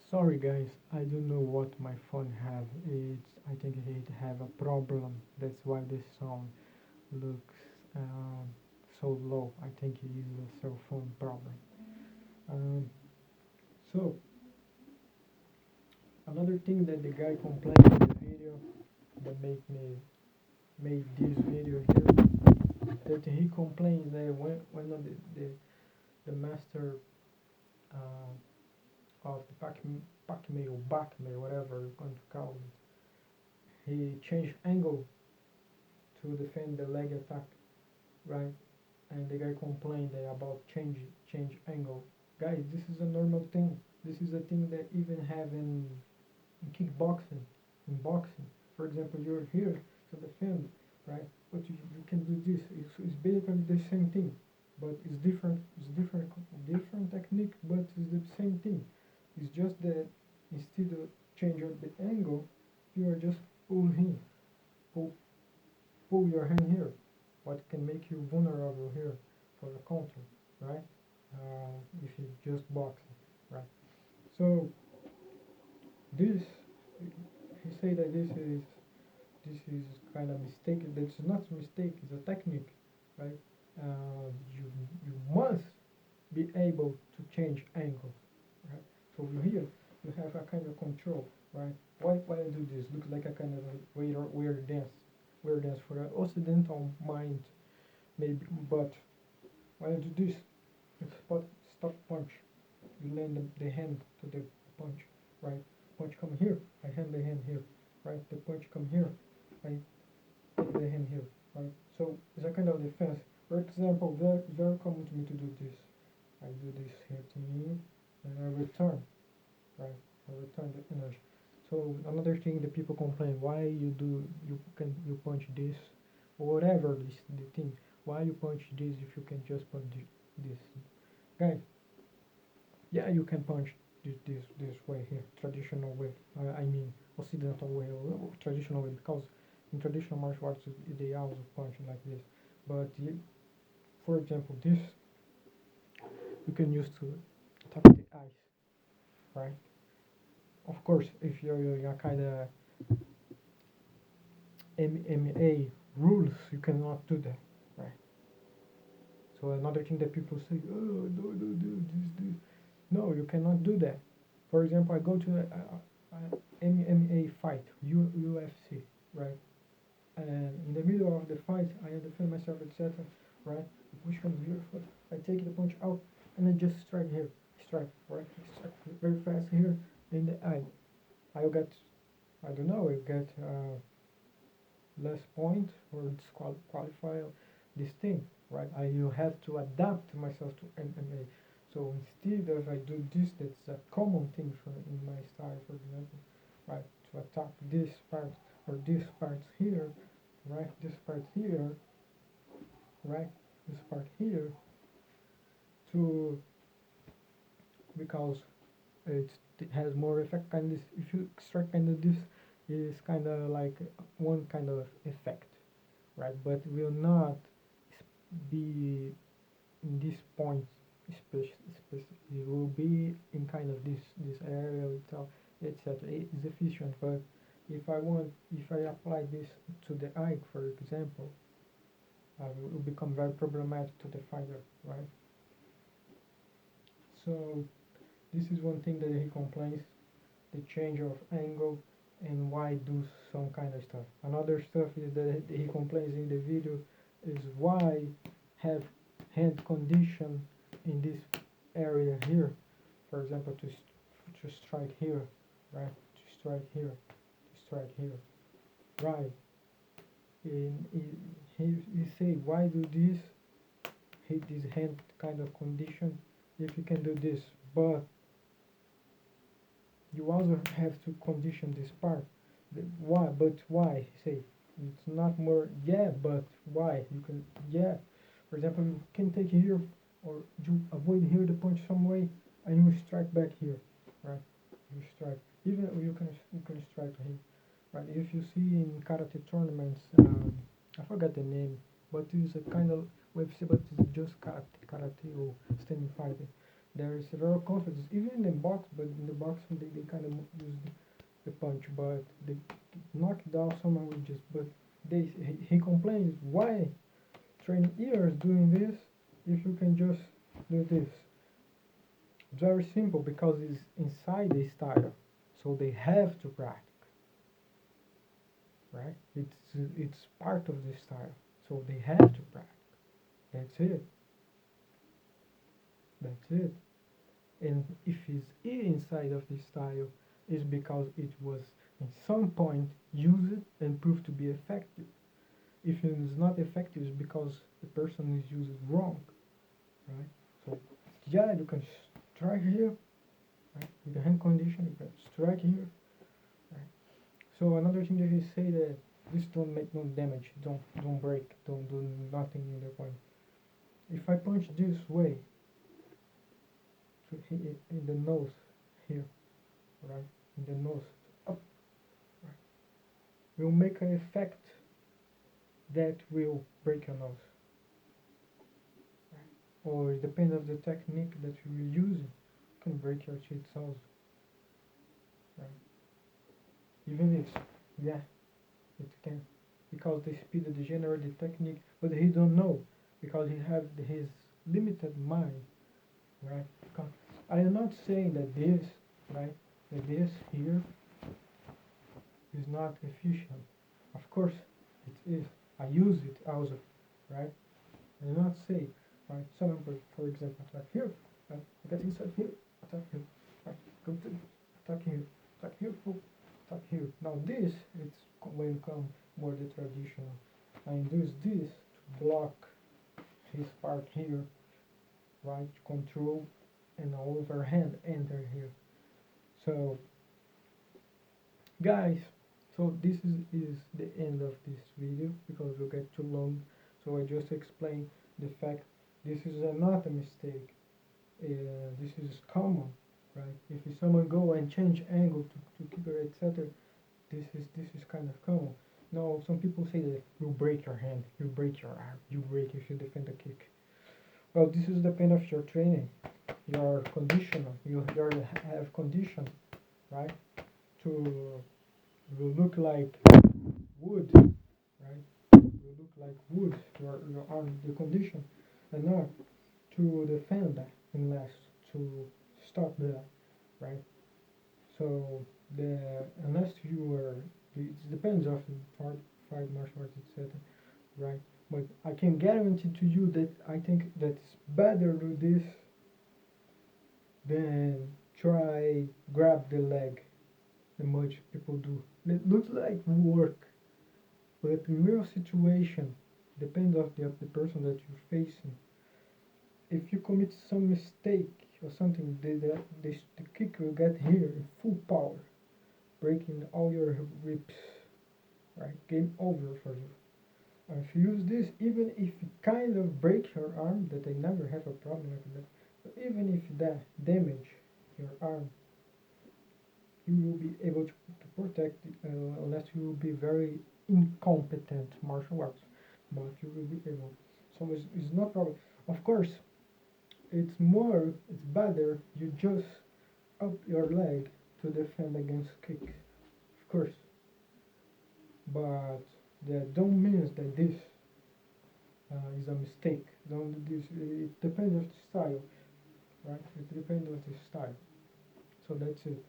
Sorry guys, I don't know what my phone have. I think it have a problem. That's why this sound looks so low. I think it is a cell phone problem. Um, so another thing that the guy complained in the video that made this video here, that he complains that when the master of the back mail, whatever you're going to call it, he changed angle to defend the leg attack, right? And the guy complained about change angle. Guys, this is a normal thing. This is a thing that even have in kickboxing, in boxing. For example, you're here to defend, right? But you can do this. It's basically the same thing, but it's different. It's different technique, but it's the same thing. It's just that instead of changing the angle, you are just pull, pull your hand here. What can make you vulnerable here for the counter, right? If you just box, right? So this, he say that this is kind of mistake. That's not a mistake. It's a technique, right? You must be able to change angle, right? So over here you have a kind of control, right? Why I do this? Looks like a kind of a weird dance for an Occidental mind, maybe. But why I do this? You stop punch. You land the hand to the punch, right? Punch come here. I hand the hand here, right? The punch come here. I take the hand here, right? So it's a kind of defense. For example, very common to me to do this. I do this here to me, and I return, right? I return the energy. So another thing that people complain, why you punch this, or whatever this the thing, why you punch this if you can just punch this, guys? Yeah, you can punch this way here, traditional way. I mean Occidental way or traditional way, because in traditional martial arts they also punch like this. But for example, this you can use to attack the eyes, right? Of course, if you're kind of MMA rules, you cannot do that, right? So another thing that people say, oh, no, this. No, you cannot do that. For example, I go to a MMA fight, UFC, right? And in the middle of the fight, I defend myself, etc. Right? The push comes here, I take the punch out, and I just strike here, strike, right? I strike very fast here in the eye. I'll get, I don't know, I get less point or disqualify this thing, right? You have to adapt myself to MMA. So instead of I do this, that's a common thing in my style, for example, right? To attack this part or this part here, right? This part here, right? This part here, to because it has more effect. Kind of if you extract kind of this, is kind of like one kind of effect, right? But will not be in this point it will be in kind of this area itself, etc. It's efficient, but if I apply this to the eye, for example, it will become very problematic to the fighter, right? So this is one thing that he complains, the change of angle and why do some kind of stuff. Another stuff is that he complains in the video is why have hand condition in this area here, for example, to strike here, right? To strike here, to strike here, right? And he say why do this hit this hand kind of condition if you can do this, but you also have to condition this part. Why? But why? Say it's not more. Yeah, but why? You can. Yeah. For example, you can take here, or you avoid here the punch some way, and you strike back here, right? You strike. Even you can strike here, right? If you see in karate tournaments, I forgot the name, but it's a kind of UFC, but it's just karate or standing fighting. There is several countries even in the box, but in the box they kind of use the punch, but they knock down someone with just. But he complains why train ears doing this if you can just do this. It's very simple because it's inside the style, so they have to practice, right? It's part of the style, so they have to practice. That's it. That's it. And if it's inside of the style, it's because it was in some point used and proved to be effective. If it is not effective, it's because the person is used wrong, right? So yeah, you can strike here, right? With the hand condition, you can strike here, right? So another thing that he say that this don't make no damage, don't break, don't do nothing in the point. If I punch this way, so in the nose here, right? In the nose, up, right? Will make an effect that will break your nose, right? Or it depends of the technique that you're using, can break your teeth also, right? Even if, yeah, it can, because the speed of the generate the technique, but he don't know because he have his limited mind, right? Because I am not saying that this, right, that this here is not efficient. Of course, it is. I use it also, right? I do not say, right? Someone, for example, attack here, right? I get inside here, attack here, right? Come to attack here, oh, attack here. Now this, it's when come more the traditional. I use this to block his part here, right? Control and overhand enter here. So guys, so this is the end of this video because it will get too long. So I just explained the fact this is not a mistake. This is common, right? If someone go and change angle to kick or etc., this is kind of common. Now some people say that you break your hand, you break your arm, you break if you defend a kick. Well, this is the pain of your training, your conditioner. You have condition, right? To will look like wood, right? Will look like wood. Your arm, the condition, and not to defend that unless to stop that, right? So the unless you are, it depends on fight martial arts, etc. Right? But I can guarantee to you that I think that it's better do this than try grab the leg, the much people do. It looks like work, but in real situation, depends of the person that you're facing. If you commit some mistake or something, the kick will get here in full power, breaking all your ribs, right? Game over for you. And if you use this, even if it kind of breaks your arm, that I never have a problem like that, but even if that damage your arm, you will be able to protect it unless you will be very incompetent martial arts, but you will be able. So it's not problem. Of course, it's better you just up your leg to defend against kick, of course, but that don't mean that this is a mistake. Don't this. It depends on the style, right? It depends on the style. So that's it.